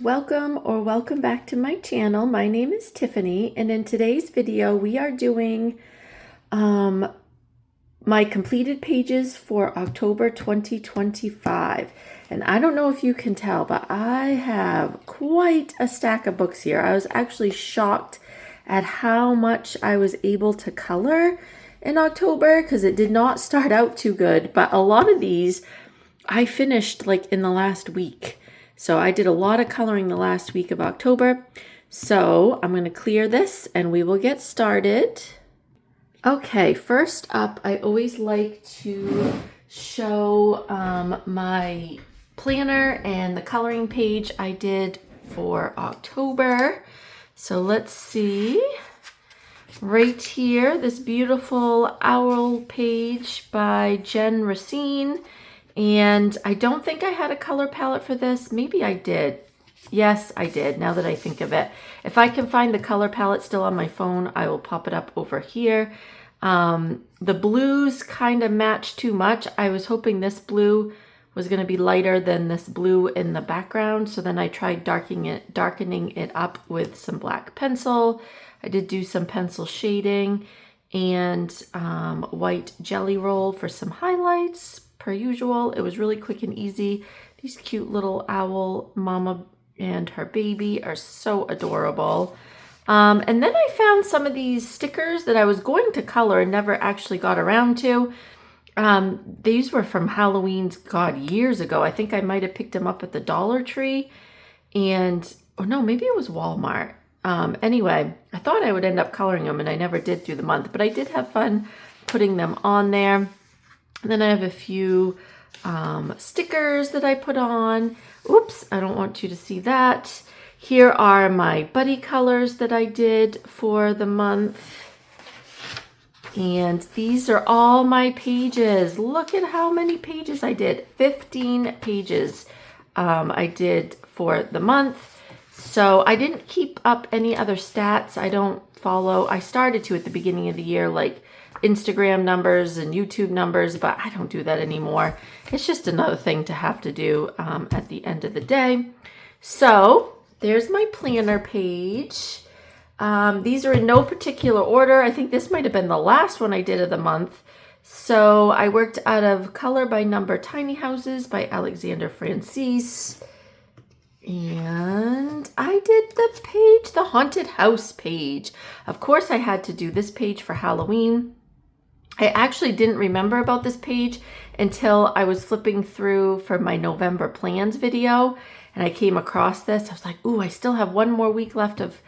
Welcome back to my channel. My name is Tiffany, and in today's video we are doing my completed pages for October 2025. And I don't know if you can tell, but I have quite a stack of books here. I was actually shocked at how much I was able to color in October because it did not start out too good, but a lot of these I finished like in the last week. So I did a lot of coloring the last week of October. So I'm going to clear this and we will get started. Okay, first up, I always like to show my planner and the coloring page I did for October. So let's see. Right here, this beautiful owl page by Jen Racine. And I don't think I had a color palette for this. Maybe I did. Yes, I did, now that I think of it. If I can find the color palette still on my phone, I will pop it up over here. The blues kind of match too much. I was hoping this blue was going to be lighter than this blue in the background. So then I tried darkening it up with some black pencil. I did do some pencil shading and white jelly roll for some highlights. Per usual, it was really quick and easy. These cute little owl mama and her baby are so adorable. And then I found some of these stickers that I was going to color and never actually got around to. These were from Halloween's, God, years ago. I think I might have picked them up at the Dollar Tree. And, oh no, maybe it was Walmart. Anyway, I thought I would end up coloring them and I never did through the month. But I did have fun putting them on there. And then I have a few stickers that I put on. Oops, I don't want you to see that. Here are my buddy colors that I did for the month. And these are all my pages. Look at how many pages I did. 15 pages I did for the month. So I didn't keep up any other stats. I don't follow. I started to at the beginning of the year, like Instagram numbers and YouTube numbers, but I don't do that anymore. It's just another thing to have to do at the end of the day. So there's my planner page. These are in no particular order. I think this might have been the last one I did of the month. So I worked out of Color by Number Tiny Houses by Alexander Francis. And I did the page, the haunted house page. Of course I had to do this page for Halloween. I actually didn't remember about this page until I was flipping through for my November plans video and I came across this. I was like, ooh, I still have one more week left of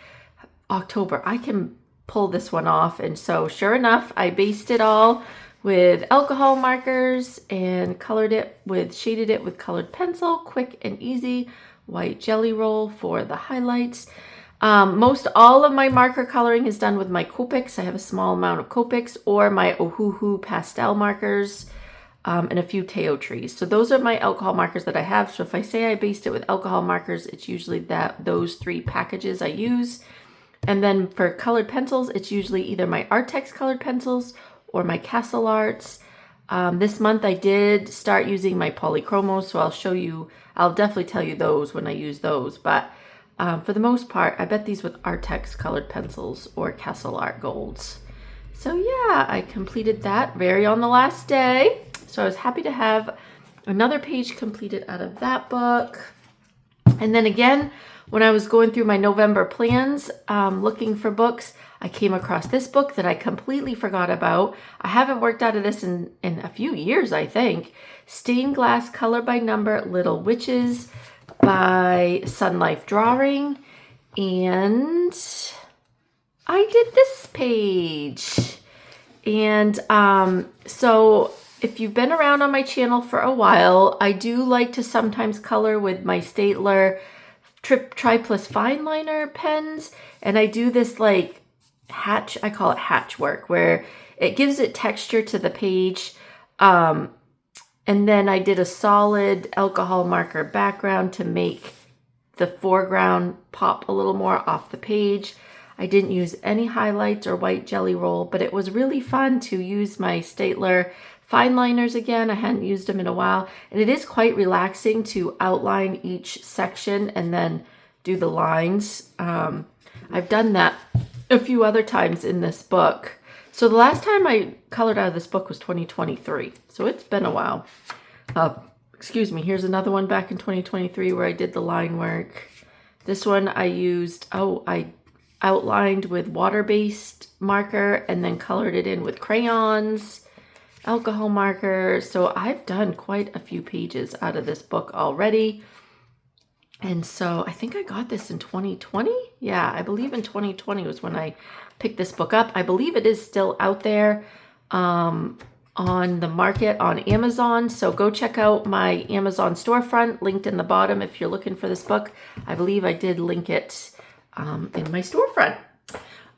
October. I can pull this one off. And so sure enough, I based it all with alcohol markers and shaded it with colored pencil, quick and easy, white jelly roll for the highlights. Most all of my marker coloring is done with my Copics. I have a small amount of Copics or my Ohuhu pastel markers and a few Teo trees. So those are my alcohol markers that I have. So if I say I based it with alcohol markers, it's usually those three packages I use. And then for colored pencils, it's usually either my Artex colored pencils or my Castle Arts. This month I did start using my polychromos, so I'll definitely tell you those when I use those. But for the most part, I bet these with Artex colored pencils or Castle Art Golds. So yeah, I completed that on the last day. So I was happy to have another page completed out of that book. And then again, when I was going through my November plans, looking for books, I came across this book that I completely forgot about. I haven't worked out of this in a few years, I think. Stained Glass Color by Number Little Witches by Sun Life Drawing. And I did this page. And so if you've been around on my channel for a while, I do like to sometimes color with my Staedtler Tri Plus Fine Liner pens. And I do this like I call it hatch work, where it gives it texture to the page. And then I did a solid alcohol marker background to make the foreground pop a little more off the page. I didn't use any highlights or white jelly roll, but it was really fun to use my Staedtler fine liners again. I hadn't used them in a while, and it is quite relaxing to outline each section and then do the lines. I've done that a few other times in this book. So the last time I colored out of this book was 2023. So it's been a while. Excuse me, here's another one back in 2023 where I did the line work. This one I used, I outlined with water-based marker and then colored it in with crayons, alcohol markers. So I've done quite a few pages out of this book already. And so I think I got this in 2020. Yeah, I believe in 2020 was when I picked this book up. I believe it is still out there on the market on Amazon. So go check out my Amazon storefront, linked in the bottom if you're looking for this book. I believe I did link it in my storefront.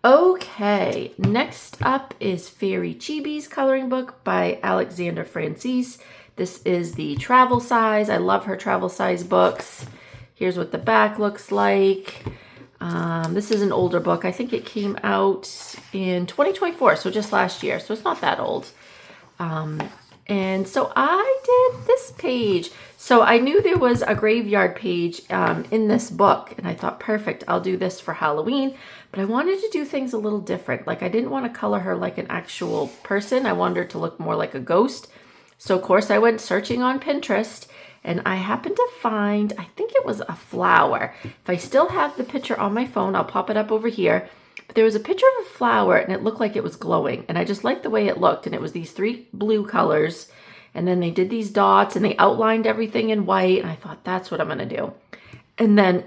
Okay, next up is Fairy Chibi's coloring book by Alexander Francis. This is the travel size. I love her travel size books. Here's what the back looks like. This is an older book. I think it came out in 2024, so just last year. So it's not that old. And so I did this page. So I knew there was a graveyard page in this book, and I thought, perfect, I'll do this for Halloween. But I wanted to do things a little different. Like I didn't want to color her like an actual person. I wanted her to look more like a ghost. So of course I went searching on Pinterest, and I happened to find, I think it was a flower. If I still have the picture on my phone, I'll pop it up over here. But there was a picture of a flower, and it looked like it was glowing. And I just liked the way it looked. And it was these 3 blue colors. And then they did these dots, and they outlined everything in white. And I thought, that's what I'm going to do. And then,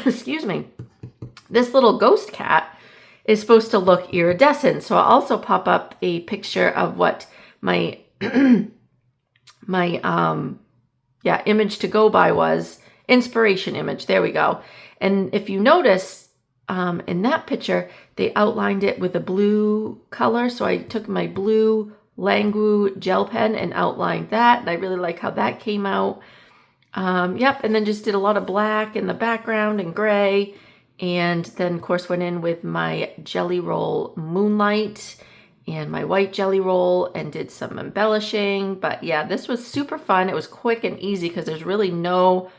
excuse me, this little ghost cat is supposed to look iridescent. So I'll also pop up a picture of what my image to go by was. Inspiration image. There we go. And if you notice, in that picture, they outlined it with a blue color. So I took my blue Langu gel pen and outlined that. And I really like how that came out. Yep. And then just did a lot of black in the background and gray. And then, of course, went in with my Jelly Roll Moonlight and my white Jelly Roll and did some embellishing. But yeah, this was super fun. It was quick and easy because there's really no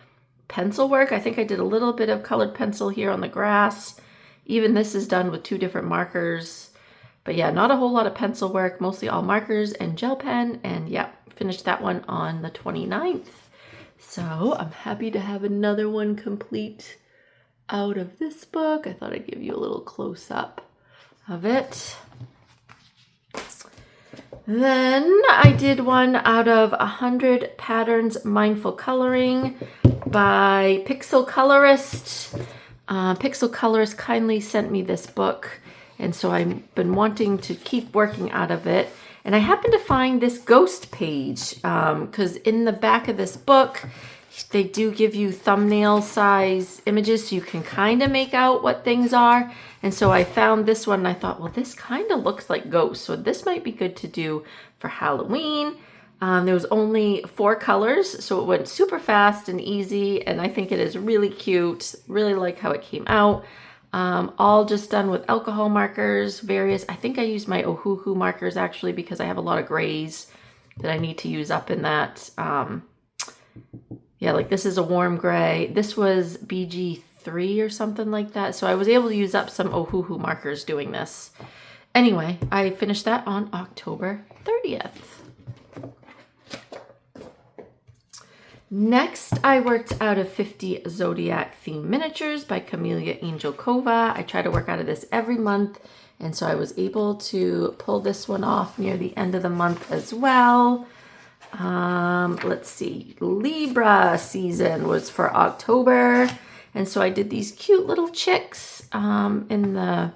pencil work. I think I did a little bit of colored pencil here on the grass. Even this is done with 2 different markers. But yeah, not a whole lot of pencil work, mostly all markers and gel pen. And yeah, finished that one on the 29th. So I'm happy to have another one complete out of this book. I thought I'd give you a little close-up of it. Then I did one out of 100 Patterns Mindful Coloring by Pixel Colorist. Pixel Colorist kindly sent me this book, and so I've been wanting to keep working out of it. And I happened to find this ghost page because in the back of this book, they do give you thumbnail size images so you can kind of make out what things are. And so I found this one and I thought, well, this kind of looks like ghosts. So this might be good to do for Halloween. There was only 4 colors, so it went super fast and easy. And I think it is really cute. Really like how it came out. All just done with alcohol markers, various. I think I used my Ohuhu markers actually because I have a lot of grays that I need to use up in that. Yeah, like this is a warm gray. This was BG3 or something like that. So I was able to use up some Ohuhu markers doing this. Anyway, I finished that on October 30th. Next, I worked out of 50 Zodiac themed miniatures by Camellia Angel Kova. I try to work out of this every month. And so I was able to pull this one off near the end of the month as well. Let's see, Libra season was for October. And so I did these cute little chicks in the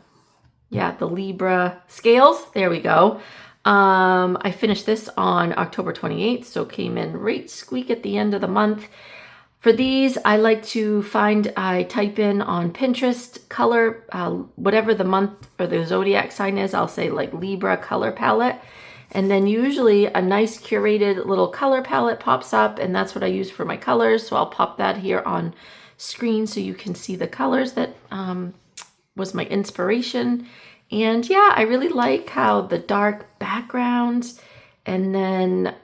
Libra scales. There we go. I finished this on October 28th, so came in right squeak at the end of the month. For these, I like to I type in on Pinterest color, whatever the month or the zodiac sign is, I'll say like Libra color palette. And then usually a nice curated little color palette pops up, and that's what I use for my colors. So I'll pop that here on screen so you can see the colors that was my inspiration. And yeah, I really like how the dark background, and then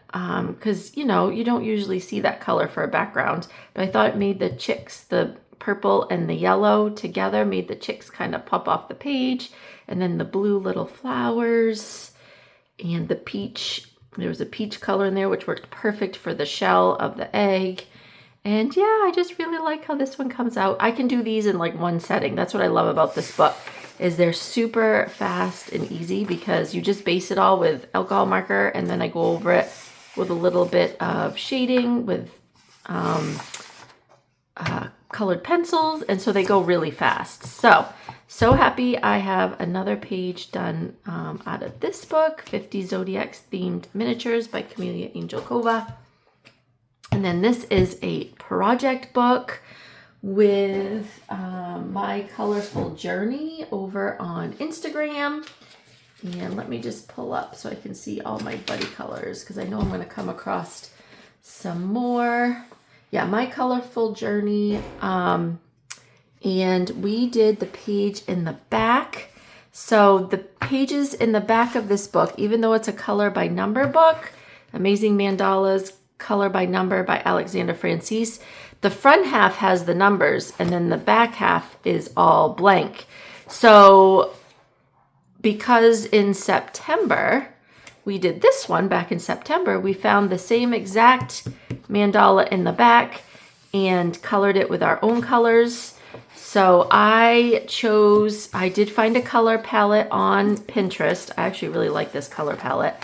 because you know you don't usually see that color for a background, but I thought it made the chicks, the purple and the yellow together made the chicks kind of pop off the page. And then the blue little flowers and the peach. There was a peach color in there, which worked perfect for the shell of the egg. And yeah, I just really like how this one comes out. I can do these in like one setting. That's what I love about this book, is they're super fast and easy because you just base it all with alcohol marker, and then I go over it with a little bit of shading with colored pencils, and so they go really fast. So happy I have another page done out of this book, 50 Zodiac themed miniatures by Camellia Angelkova. And then this is a project book with my colorful journey over on Instagram. And let me just pull up so I can see all my buddy colors, because I know I'm going to come across some more. Yeah, my colorful journey. And we did the page in the back. So the pages in the back of this book, even though it's a color by number book, Amazing Mandalas, color by number by Alexandra Francis, the front half has the numbers and then the back half is all blank. So because in September, we did this one back in September, we found the same exact mandala in the back and colored it with our own colors. So I did find a color palette on Pinterest. I actually really like this color palette.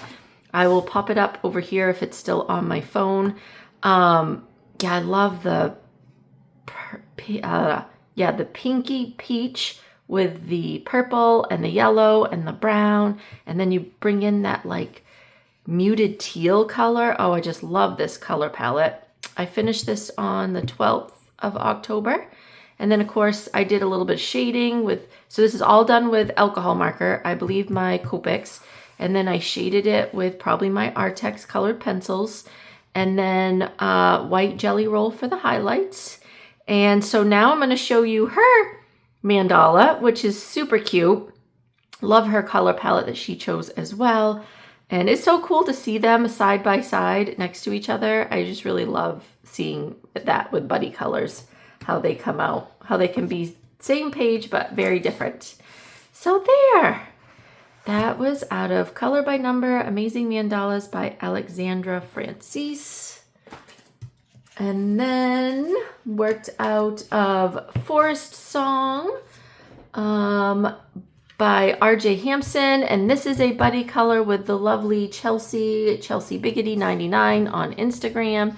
I will pop it up over here if it's still on my phone. Yeah, I love the pinky peach with the purple and the yellow and the brown. And then you bring in that like muted teal color. Oh, I just love this color palette. I finished this on the 12th of October. And then of course I did a little bit of shading with, so this is all done with alcohol marker, I believe my Copics. And then I shaded it with probably my Artex colored pencils, and then white jelly roll for the highlights. And so now I'm going to show you her mandala, which is super cute. Love her color palette that she chose as well. And it's so cool to see them side by side next to each other. I just really love seeing that with buddy colors, how they come out, how they can be same page but very different. So there. That was out of Color by Number, Amazing Mandalas by Alexandra Francis. And then worked out of Forest Song by RJ Hampson. And this is a buddy color with the lovely Chelsea Biggity 99 on Instagram.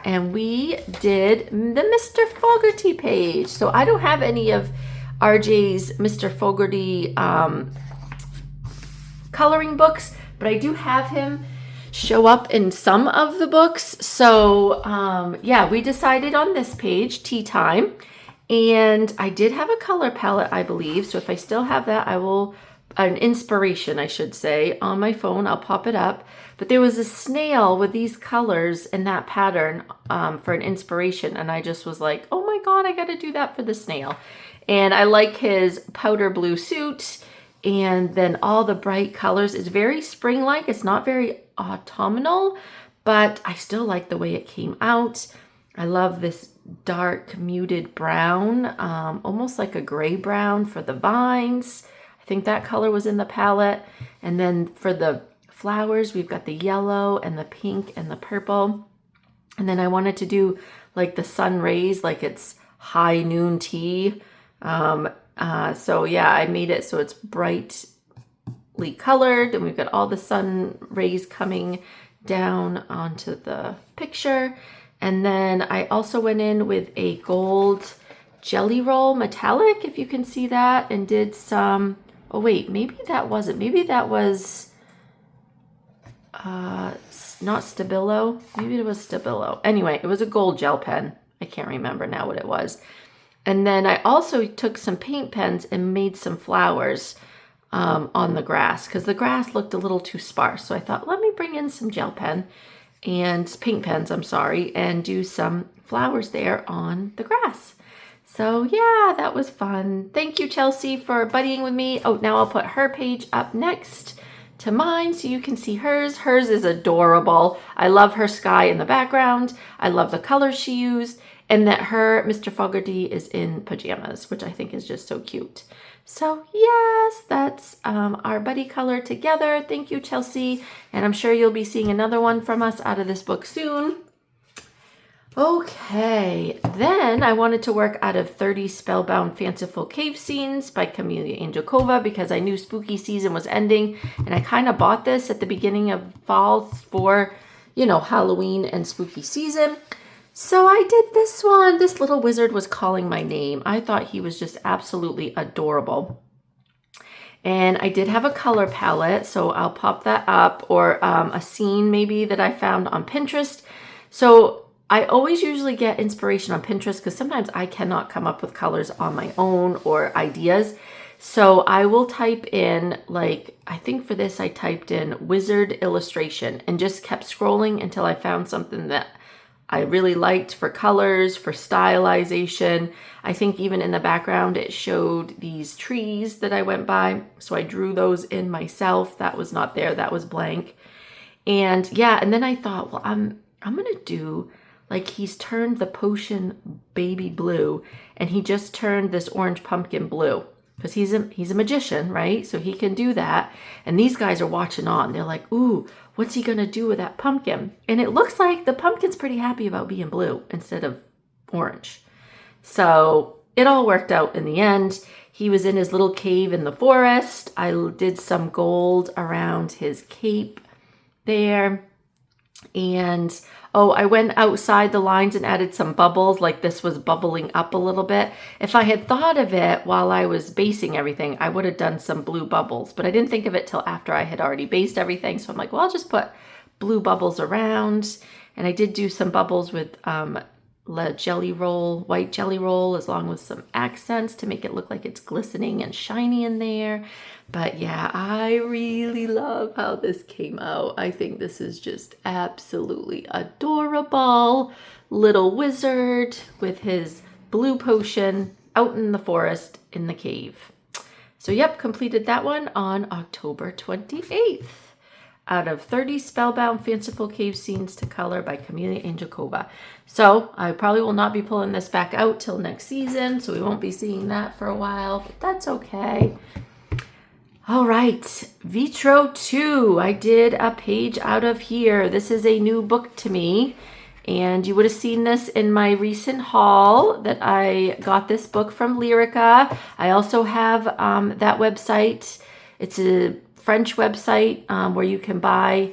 And we did the Mr. Fogarty page. So I don't have any of RJ's Mr. Fogarty coloring books, but I do have him show up in some of the books. So yeah, we decided on this page, Tea Time, and I did have a color palette, I believe. So if I still have that, I will, an inspiration, I should say, on my phone, I'll pop it up. But there was a snail with these colors and that pattern for an inspiration, and I just was like, oh my God, I got to do that for the snail. And I like his powder blue suit. And then all the bright colors. Is very spring-like. It's not very autumnal, but I still like the way it came out. I love this dark muted brown, almost like a gray brown for the vines. I think that color was in the palette. And then for the flowers, we've got the yellow and the pink and the purple. And then I wanted to do like the sun rays, like it's high noon tea. So yeah, I made it so it's brightly colored, and we've got all the sun rays coming down onto the picture. And then I also went in with a gold jelly roll metallic, if you can see that, and did some, oh wait, maybe that wasn't, maybe that was not Stabilo, maybe it was Stabilo. Anyway, it was a gold gel pen. I can't remember now what it was. And then I also took some paint pens and made some flowers on the grass, because the grass looked a little too sparse. So I thought, let me bring in some gel pen and paint pens, and do some flowers there on the grass. So yeah, that was fun. Thank you, Chelsea, for buddying with me. Oh, now I'll put her page up next to mine so you can see hers. Hers is adorable. I love her sky in the background. I love the colors she used. and that Mr. Fogarty is in pajamas, which I think is just so cute. So yes, that's our buddy color together. Thank you, Chelsea. And I'm sure you'll be seeing another one from us out of this book soon. Okay, then I wanted to work out of 30 Spellbound Fanciful Cave Scenes by Camelia Angelkova because I knew spooky season was ending, and I kind of bought this at the beginning of fall for, you know, Halloween and spooky season. So I did this one. This little wizard was calling my name. I thought he was just absolutely adorable. And I did have a color palette, so I'll pop that up, or a scene maybe that I found on Pinterest. So I always usually get inspiration on Pinterest because sometimes I cannot come up with colors on my own or ideas. So I will type in, like, I think for this I typed in wizard illustration and just kept scrolling until I found something that I really liked for colors, for stylization. I think even in the background it showed these trees that I went by. So I drew those in myself. That was not there, that was blank. And yeah, and then I thought, well, I'm gonna do, like, he's turned the potion baby blue and he just turned this orange pumpkin blue because he's a magician, right? So he can do that. And these guys are watching on. They're like, ooh, what's he gonna do with that pumpkin? And it looks like the pumpkin's pretty happy about being blue instead of orange. So it all worked out in the end. He was in his little cave in the forest. I did some gold around his cape there. And oh, I went outside the lines and added some bubbles, like this was bubbling up a little bit. If I had thought of it while I was basing everything, I would have done some blue bubbles, but I didn't think of it till after I had already based everything. So I'm like, well, I'll just put blue bubbles around. And I did do some bubbles with white jelly roll, as long with some accents to make it look like it's glistening and shiny in there. But yeah, I really love how this came out. I think this is just absolutely adorable. Little wizard with his blue potion out in the forest in the cave. So yep, completed that one on October 28th. Out of 30 Spellbound Fanciful Cave Scenes to Color by Camelia Angelkova. So I probably will not be pulling this back out till next season, so we won't be seeing that for a while, but that's okay. All right, Vitro 2. I did a page out of here. This is a new book to me, and you would have seen this in my recent haul that I got this book from Lyrica. I also have that website. It's a French website where you can buy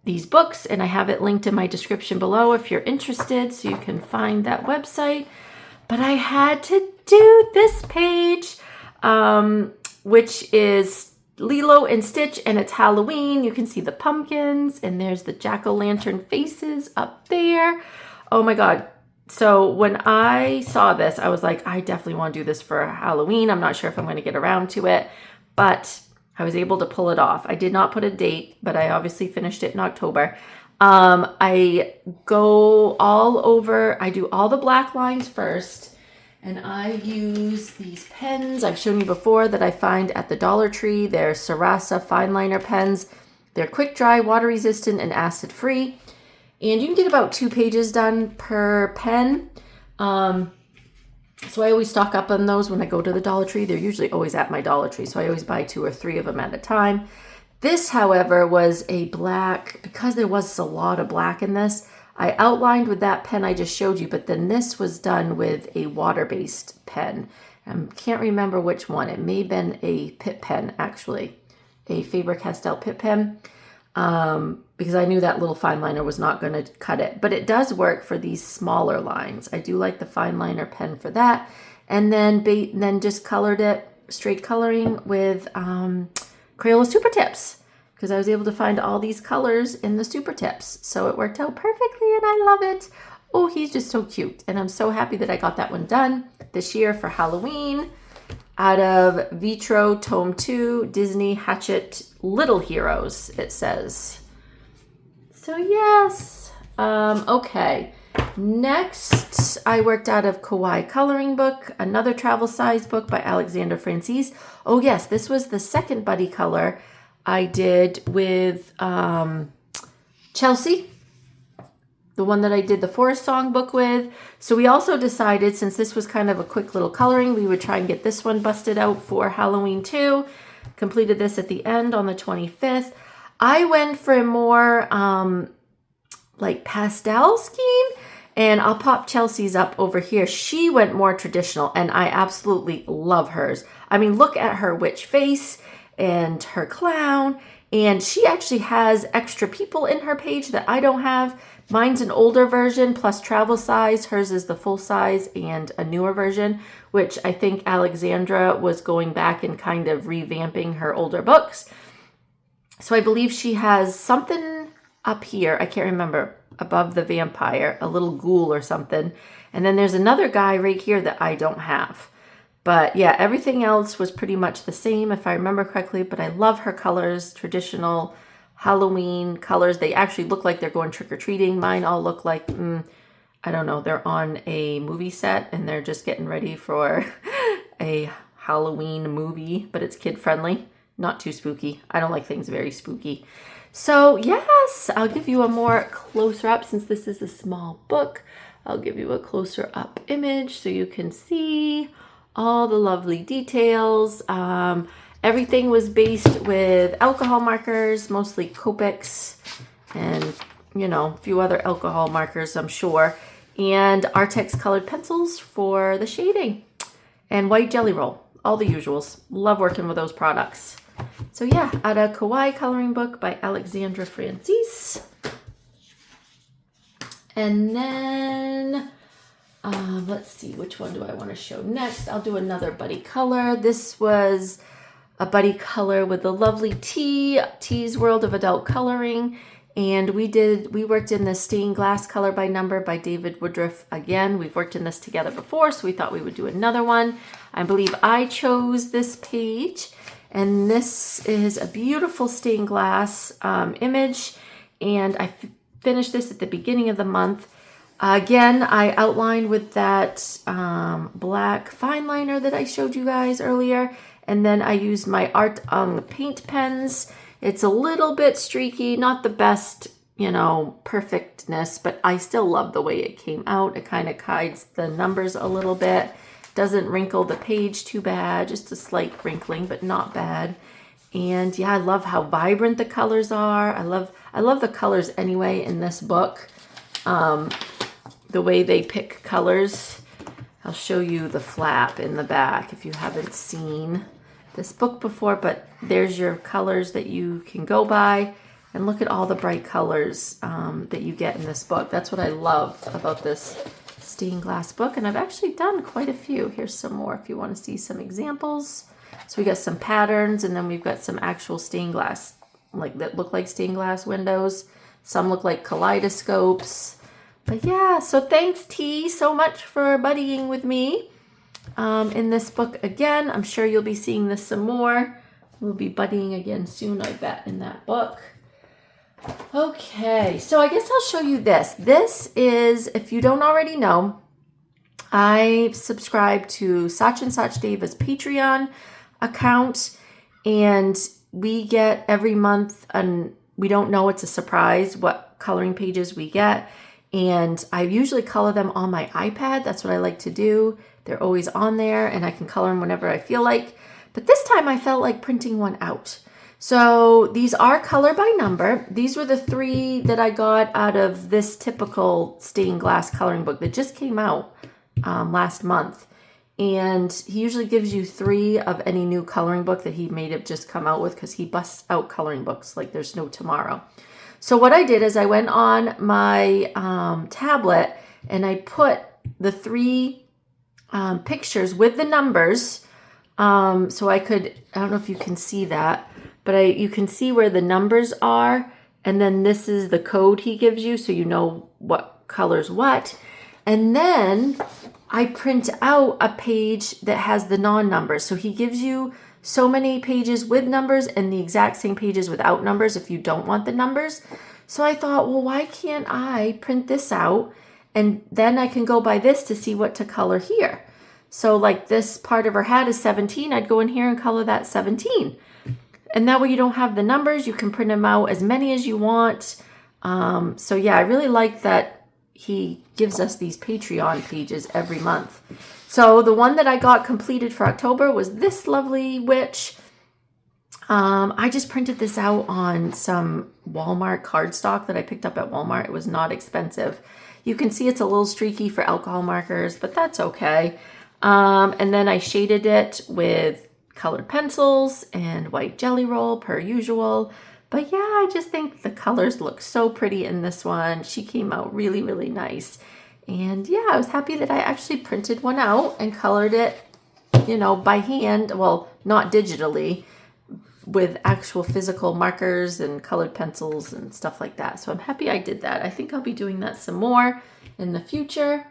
these books, and I have it linked in my description below if you're interested, so you can find that website. But I had to do this page, which is Lilo and Stitch, and it's Halloween. You can see the pumpkins, and there's the jack-o'-lantern faces up there. Oh my God. So when I saw this, I was like, I definitely want to do this for Halloween. I'm not sure if I'm going to get around to it, but I was able to pull it off. I did not put a date, but I obviously finished it in October. I go all over, I do all the black lines first, and I use these pens I've shown you before that I find at the Dollar Tree. They're Sarasa fine liner pens. They're quick dry, water resistant, and acid free. And you can get about 2 pages done per pen. So I always stock up on those when I go to the Dollar Tree. They're usually always at my Dollar Tree, so I always buy 2 or 3 of them at a time. This, however, was a black, because there was a lot of black in this, I outlined with that pen I just showed you, but then this was done with a water-based pen. I can't remember which one. It may have been a Pitt pen, actually, a Faber-Castell Pitt pen. Because I knew that little fine liner was not going to cut it. But it does work for these smaller lines. I do like the fine liner pen for that. And then just colored it, straight coloring with Crayola Super Tips. Because I was able to find all these colors in the Super Tips. So it worked out perfectly and I love it. Oh, he's just so cute. And I'm so happy that I got that one done this year for Halloween. Out of Vitro Tome 2, Disney Hatchet Little Heroes, it says. So yes. Okay. Next, I worked out of Kawaii Coloring Book, another travel size book by Alexander Francis. Oh yes, this was the second buddy color I did with Chelsea. the one that I did the Forest Song book with. So we also decided, since this was kind of a quick little coloring, we would try and get this one busted out for Halloween too. Completed this at the end on the 25th. I went for a more like pastel scheme, and I'll pop Chelsea's up over here. She went more traditional, and I absolutely love hers. I mean, look at her witch face and her clown, and she actually has extra people in her page that I don't have. Mine's an older version plus travel size. Hers is the full size and a newer version, which I think Alexandra was going back and kind of revamping her older books. So I believe she has something up here, I can't remember, above the vampire, a little ghoul or something. And then there's another guy right here that I don't have. But yeah, everything else was pretty much the same if I remember correctly, but I love her colors, traditional Halloween colors. They actually look like they're going trick-or-treating. Mine all look like, I don't know, they're on a movie set and they're just getting ready for a Halloween movie, but it's kid-friendly, not too spooky. I don't like things very spooky. So yes, I'll give you a more closer up since this is a small book. I'll give you a closer up image so you can see all the lovely details. Everything was based with alcohol markers, mostly Copics and, you know, a few other alcohol markers, I'm sure. And Artex colored pencils for the shading and white jelly roll, all the usuals. Love working with those products. So yeah, at a Kawaii coloring book by Alexandra Francis. And then, let's see, which one do I want to show next? I'll do another buddy color. This was a buddy color with the lovely T's World of Adult Coloring. And we worked in the stained glass color by number by David Woodruff again. We've worked in this together before, so we thought we would do another one. I believe I chose this page. And this is a beautiful stained glass image. And I finished this at the beginning of the month. Again, I outlined with that black fine liner that I showed you guys earlier. And then I used my Art on paint pens. It's a little bit streaky, not the best, you know, perfectness, but I still love the way it came out. It kind of hides the numbers a little bit. Doesn't wrinkle the page too bad, just a slight wrinkling, but not bad. And yeah, I love how vibrant the colors are. I love the colors anyway in this book. The way they pick colors. I'll show you the flap in the back if you haven't seen this book before, but there's your colors that you can go by. And look at all the bright colors that you get in this book. That's what I love about this stained glass book. And I've actually done quite a few. Here's some more if you want to see some examples. So we got some patterns, and then we've got some actual stained glass, like that look like stained glass windows. Some look like kaleidoscopes. But yeah, so thanks T so much for buddying with me in this book again. I'm sure you'll be seeing this some more. We'll be buddying again soon, I bet, in that book. Okay, so I guess I'll show you this. This is, if you don't already know, I subscribe to Sach and Sach Deva's Patreon account, and we get every month, and we don't know, it's a surprise what coloring pages we get. And I usually color them on my iPad. That's what I like to do. They're always on there, and I can color them whenever I feel like. But this time I felt like printing one out. So these are color by number. These were the 3 that I got out of this typical stained glass coloring book that just came out last month. And he usually gives you 3 of any new coloring book that he may have just come out with, because he busts out coloring books like there's no tomorrow. So what I did is I went on my tablet and I put the 3 pictures with the numbers. So I could, I don't know if you can see that, but you can see where the numbers are. And then this is the code he gives you, so you know what color's what. And then I print out a page that has the non-numbers. So he gives you so many pages with numbers and the exact same pages without numbers if you don't want the numbers. So I thought, well, why can't I print this out, and then I can go by this to see what to color here. So like this part of her hat is 17. I'd go in here and color that 17. And that way you don't have the numbers. You can print them out as many as you want. So yeah, I really like that he gives us these Patreon pages every month. So the one that I got completed for October was this lovely witch. I just printed this out on some Walmart cardstock that I picked up at Walmart. It was not expensive. You can see it's a little streaky for alcohol markers, but that's okay. And then I shaded it with colored pencils and white jelly roll per usual. But yeah, I just think the colors look so pretty in this one. She came out really, really nice. And yeah, I was happy that I actually printed one out and colored it, you know, by hand. Well, not digitally, with actual physical markers and colored pencils and stuff like that. So I'm happy I did that. I think I'll be doing that some more in the future.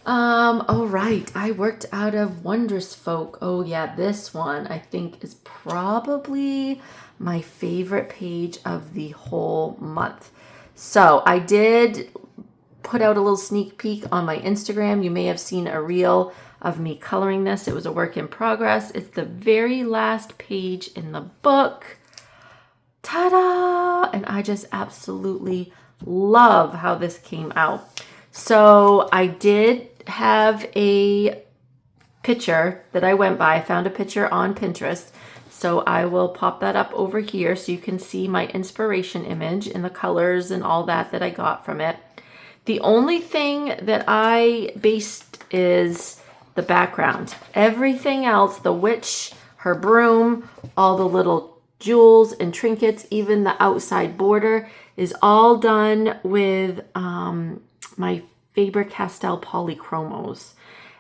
All right, I worked out of Wondrous Folk. Oh yeah, this one I think is probably my favorite page of the whole month. So I did put out a little sneak peek on my Instagram. You may have seen a reel of me coloring this. It was a work in progress. It's the very last page in the book. Ta-da! And I just absolutely love how this came out. So I did have a picture that I went by. I found a picture on Pinterest. So I will pop that up over here so you can see my inspiration image and the colors and all that I got from it. The only thing that I based is the background. Everything else, the witch, her broom, all the little jewels and trinkets, even the outside border is all done with my Faber-Castell polychromos.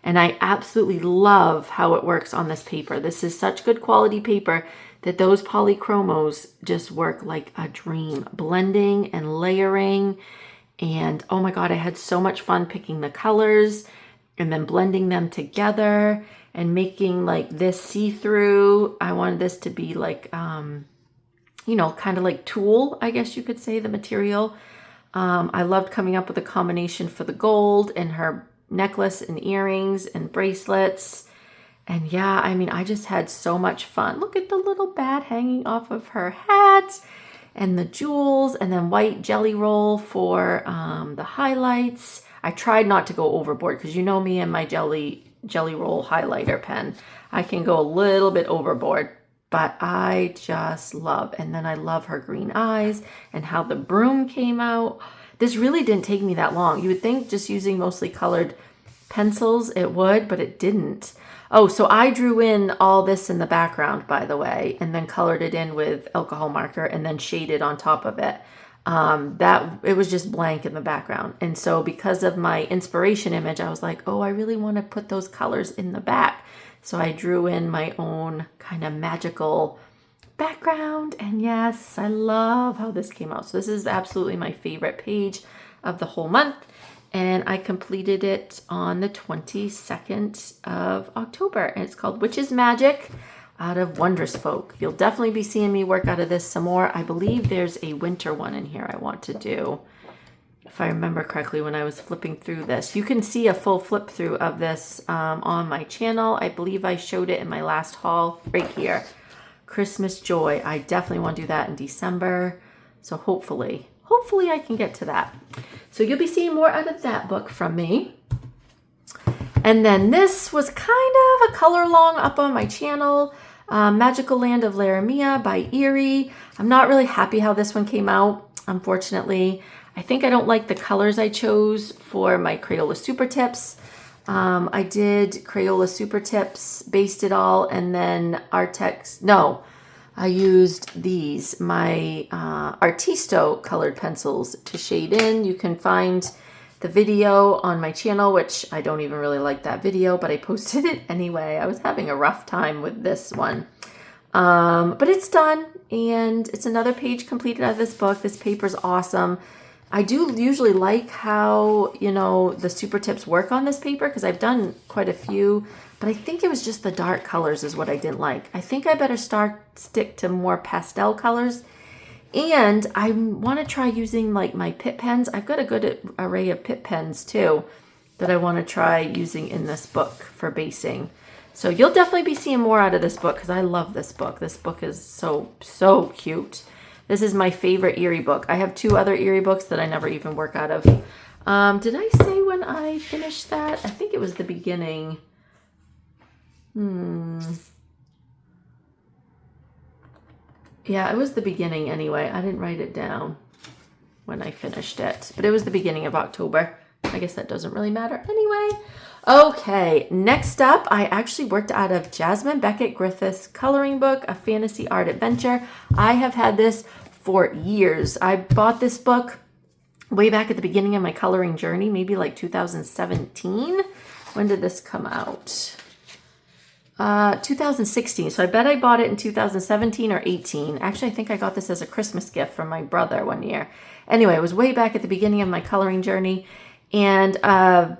And I absolutely love how it works on this paper. This is such good quality paper that those polychromos just work like a dream. Blending and layering. And oh my God, I had so much fun picking the colors and then blending them together and making like this see-through. I wanted this to be like, you know, kind of like tulle, I guess you could say, the material. I loved coming up with a combination for the gold and her necklace and earrings and bracelets. And yeah, I mean, I just had so much fun. Look at the little bat hanging off of her hat and the jewels, and then white jelly roll for the highlights. I tried not to go overboard because you know me and my jelly roll highlighter pen. I can go a little bit overboard, but I just love. And then I love her green eyes and how the broom came out. This really didn't take me that long. You would think just using mostly colored pencils it would, but it didn't. Oh, so I drew in all this in the background, by the way, and then colored it in with alcohol marker and then shaded on top of it. It was just blank in the background. And so because of my inspiration image, I was like, oh, I really want to put those colors in the back. So I drew in my own kind of magical background. And yes, I love how this came out. So this is absolutely my favorite page of the whole month. And I completed it on the 22nd of October. And it's called Witch's Magic out of Wondrous Folk. You'll definitely be seeing me work out of this some more. I believe there's a winter one in here I want to do, if I remember correctly when I was flipping through this. You can see a full flip through of this on my channel. I believe I showed it in my last haul right here. Christmas Joy. I definitely want to do that in December. So hopefully I can get to that. So you'll be seeing more out of that book from me. And then this was kind of a color along up on my channel. Magical Land of Larameia by Erie. I'm not really happy how this one came out, unfortunately. I think I don't like the colors I chose for my Crayola Super Tips. I did Crayola Super Tips, based it all, and then Artex. No, I used these, my Artisto colored pencils to shade in. You can find the video on my channel, which I don't even really like that video, but I posted it anyway. I was having a rough time with this one. But it's done, and it's another page completed out of this book. This paper's awesome. I do usually like how, you know, the super tips work on this paper because I've done quite a few, but I think it was just the dark colors is what I didn't like. I think I better stick to more pastel colors. And I want to try using like my Pitt pens. I've got a good array of Pitt pens too that I want to try using in this book for basing. So you'll definitely be seeing more out of this book because I love this book. This book is so cute. This is my favorite Erie book. I have two other Erie books that I never even work out of. Did I say when I finished that? I think it was the beginning. Yeah, it was the beginning anyway. I didn't write it down when I finished it, but it was the beginning of October. I guess that doesn't really matter anyway. Okay, next up, I actually worked out of Jasmine Beckett Griffith's coloring book, A Fantasy Art Adventure. I have had this for years. I bought this book way back at the beginning of my coloring journey, maybe like 2017. When did this come out? 2016. So I bet I bought it in 2017 or 18. Actually, I think I got this as a Christmas gift from my brother one year. Anyway, it was way back at the beginning of my coloring journey. And a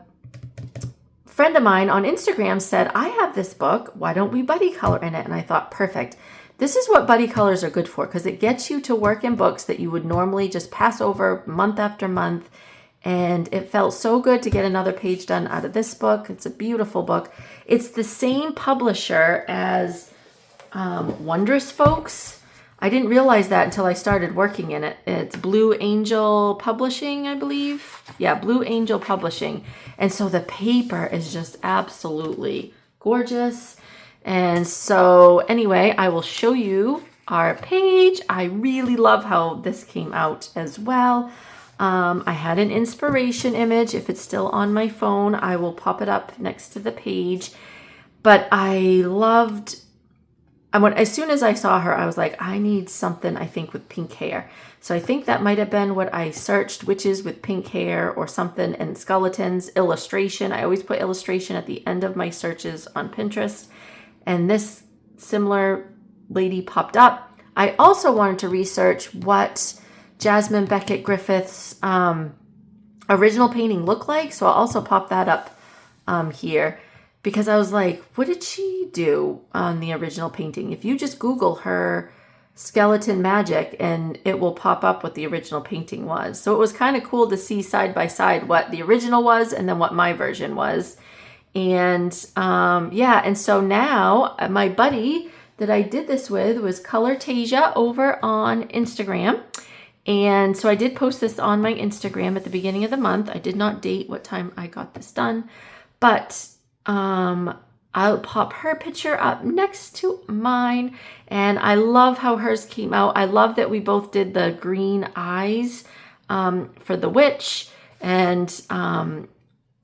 friend of mine on Instagram said, I have this book. Why don't we buddy color in it? And I thought, perfect. This is what buddy colors are good for, because it gets you to work in books that you would normally just pass over month after month. And it felt so good to get another page done out of this book. It's a beautiful book. It's the same publisher as Wondrous Folks. I didn't realize that until I started working in it. It's Blue Angel Publishing, I believe. Yeah, Blue Angel Publishing. And so the paper is just absolutely gorgeous. And so anyway, I will show you our page. I really love how this came out as well. I had an inspiration image. If it's still on my phone, I will pop it up next to the page. But I loved, as soon as I saw her, I was like, I need something, I think, with pink hair. So I think that might have been what I searched, witches with pink hair or something, and skeletons, illustration. I always put illustration at the end of my searches on Pinterest. And this similar lady popped up. I also wanted to research what Jasmine Beckett Griffith's original painting looked like. So I'll also pop that up here, because I was like, what did she do on the original painting? If you just Google her skeleton magic, and it will pop up what the original painting was. So it was kind of cool to see side by side what the original was and then what my version was. And yeah, and so now my buddy that I did this with was Colortasia over on Instagram. And so I did post this on my Instagram at the beginning of the month. I did not date what time I got this done, but I'll pop her picture up next to mine. And I love how hers came out. I love that we both did the green eyes for the witch, and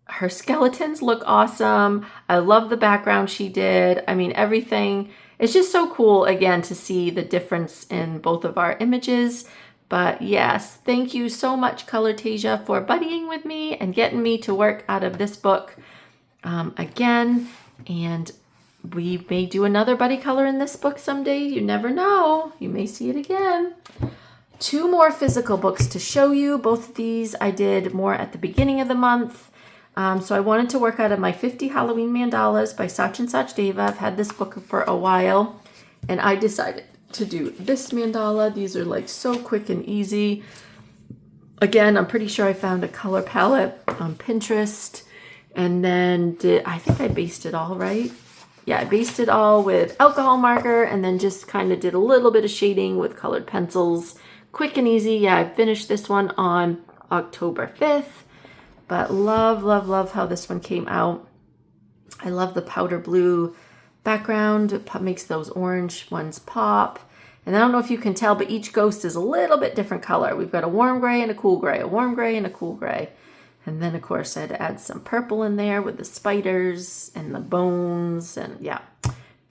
her skeletons look awesome. I love the background she did. I mean, everything. It's just so cool, again, to see the difference in both of our images. But yes, thank you so much, Colortasia, for buddying with me and getting me to work out of this book again. And we may do another buddy color in this book someday. You never know. You may see it again. 2 more physical books to show you. Both of these I did more at the beginning of the month. So I wanted to work out of my 50 Halloween Mandalas by Sachin Sachdeva. I've had this book for a while, and I decided to do this mandala. These are like so quick and easy. Again, I'm pretty sure I found a color palette on Pinterest, and then I think I based it all, right? Yeah, I based it all with alcohol marker, and then just kind of did a little bit of shading with colored pencils. Quick and easy. Yeah, I finished this one on October 5th, but love, love, love how this one came out. I love the powder blue background. It makes those orange ones pop. And I don't know if you can tell, but each ghost is a little bit different color. We've got a warm gray and a cool gray, a warm gray and a cool gray. And then, of course, I had to add some purple in there with the spiders and the bones. And yeah,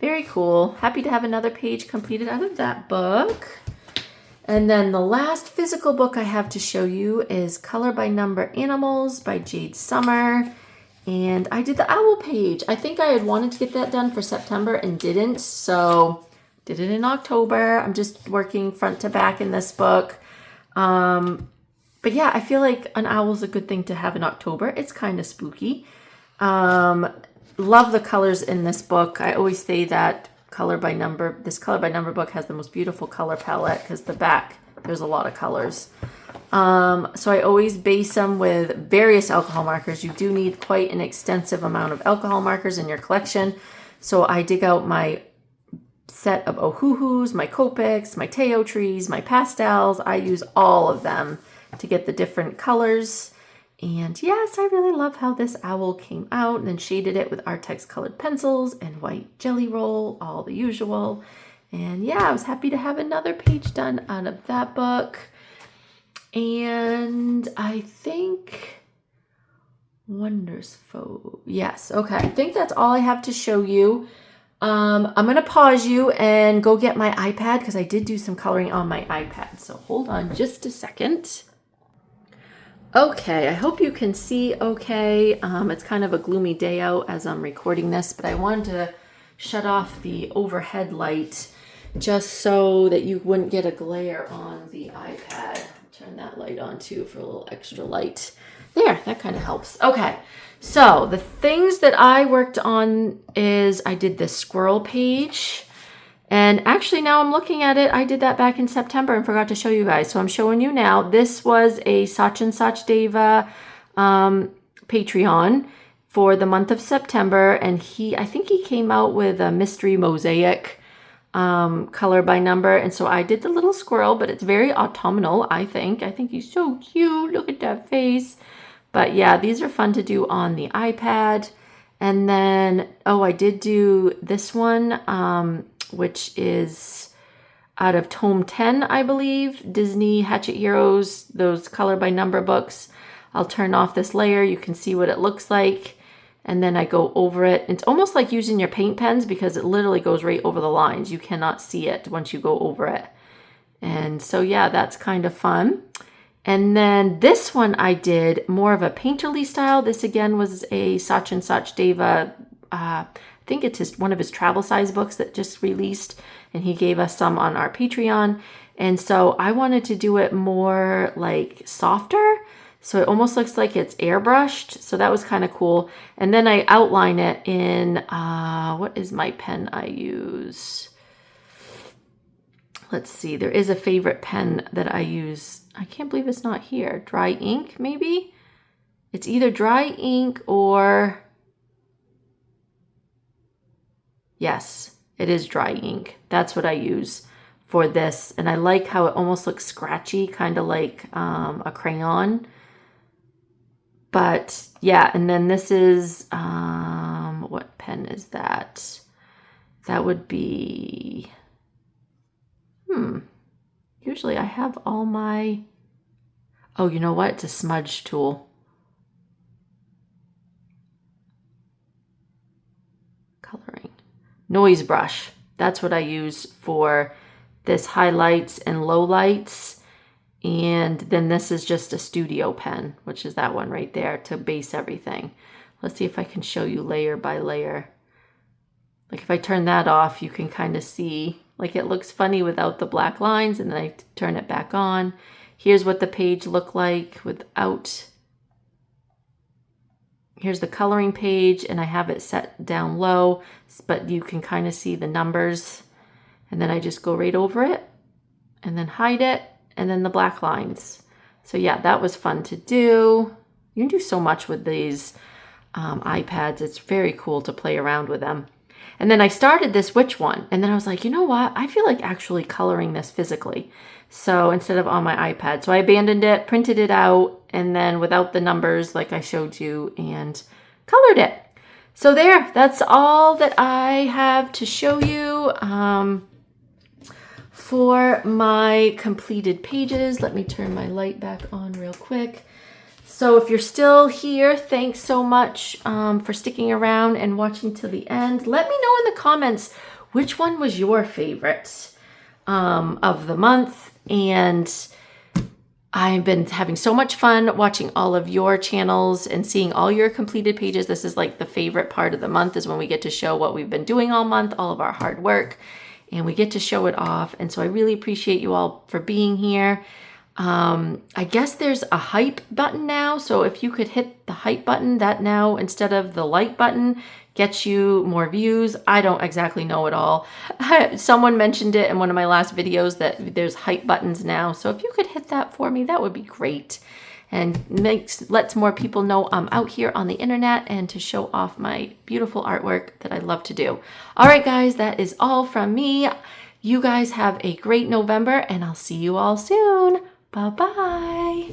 very cool. Happy to have another page completed out of that book. And then the last physical book I have to show you is Color by Number Animals by Jade Summer. And I did the owl page. I think I had wanted to get that done for September and didn't. So did it in October. I'm just working front to back in this book. But yeah, I feel like an owl is a good thing to have in October. It's kind of spooky. Love the colors in this book. I always say that this Color by Number book has the most beautiful color palette, because the back, there's a lot of colors. So I always base them with various alcohol markers. You do need quite an extensive amount of alcohol markers in your collection. So I dig out my set of Ohuhus, my Copics, my Teo trees, my pastels. I use all of them to get the different colors. And yes, I really love how this owl came out, and then shaded it with Artex colored pencils and white jelly roll, all the usual. And yeah, I was happy to have another page done out of that book. And I think Wondrous Folk. Yes, okay. I think that's all I have to show you. I'm going to pause you and go get my iPad because I did do some coloring on my iPad. So hold on just a second. Okay, I hope you can see okay. It's kind of a gloomy day out as I'm recording this, but I wanted to shut off the overhead light just so that you wouldn't get a glare on the iPad. Turn that light on too for a little extra light. There, that kind of helps. Okay, so the things that I worked on is I did this squirrel page. And actually now I'm looking at it, I did that back in September and forgot to show you guys. So I'm showing you now. This was a Sach and Sachdeva Patreon for the month of September. And I think he came out with a mystery mosaic color by number. And so I did the little squirrel, but it's very autumnal, I think. I think he's so cute. Look at that face. But yeah, these are fun to do on the iPad. And then, oh, I did do this one, which is out of Tome 10, I believe. Disney Hatchet Heroes, those color by number books. I'll turn off this layer. You can see what it looks like. And then I go over it. It's almost like using your paint pens because it literally goes right over the lines. You cannot see it once you go over it. And so, yeah, that's kind of fun. And then this one I did more of a painterly style. This again was a Sach and Sachdeva, I think it's one of his travel size books that just released, and he gave us some on our Patreon. And so I wanted to do it more like softer. So it almost looks like it's airbrushed. So that was kind of cool. And then I outline it in, what is my pen I use? Let's see, there is a favorite pen that I use. I can't believe it's not here. Dry ink, maybe? It's either dry ink or... Yes, it is dry ink. That's what I use for this. And I like how it almost looks scratchy, kind of like a crayon. But yeah, and then this is, what pen is that? That would be... Usually I have all my... Oh, you know what? It's a smudge tool. Coloring. Noise brush. That's what I use for this highlights and lowlights. And then this is just a studio pen, which is that one right there to base everything. Let's see if I can show you layer by layer. Like if I turn that off, you can kind of see, like it looks funny without the black lines, and then I turn it back on. Here's what the page looked like without. Here's the coloring page, and I have it set down low, but you can kind of see the numbers. And then I just go right over it and then hide it, and then the black lines. So yeah, that was fun to do. You can do so much with these iPads. It's very cool to play around with them. And then I started this which one, and then I was like, you know what? I feel like actually coloring this physically. So instead of on my iPad. So I abandoned it, printed it out, and then without the numbers like I showed you, and colored it. So there, that's all that I have to show you for my completed pages. Let me turn my light back on real quick. So if you're still here, thanks so much for sticking around and watching till the end. Let me know in the comments which one was your favorite of the month. And I've been having so much fun watching all of your channels and seeing all your completed pages. This is like the favorite part of the month, is when we get to show what we've been doing all month, all of our hard work, and we get to show it off. And so I really appreciate you all for being here. I guess there's a hype button now. So if you could hit the hype button, that now instead of the like button gets you more views. I don't exactly know it all. Someone mentioned it in one of my last videos that there's hype buttons now. So if you could hit that for me, that would be great. And lets more people know I'm out here on the internet and to show off my beautiful artwork that I love to do. All right, guys, that is all from me. You guys have a great November, and I'll see you all soon. Bye-bye.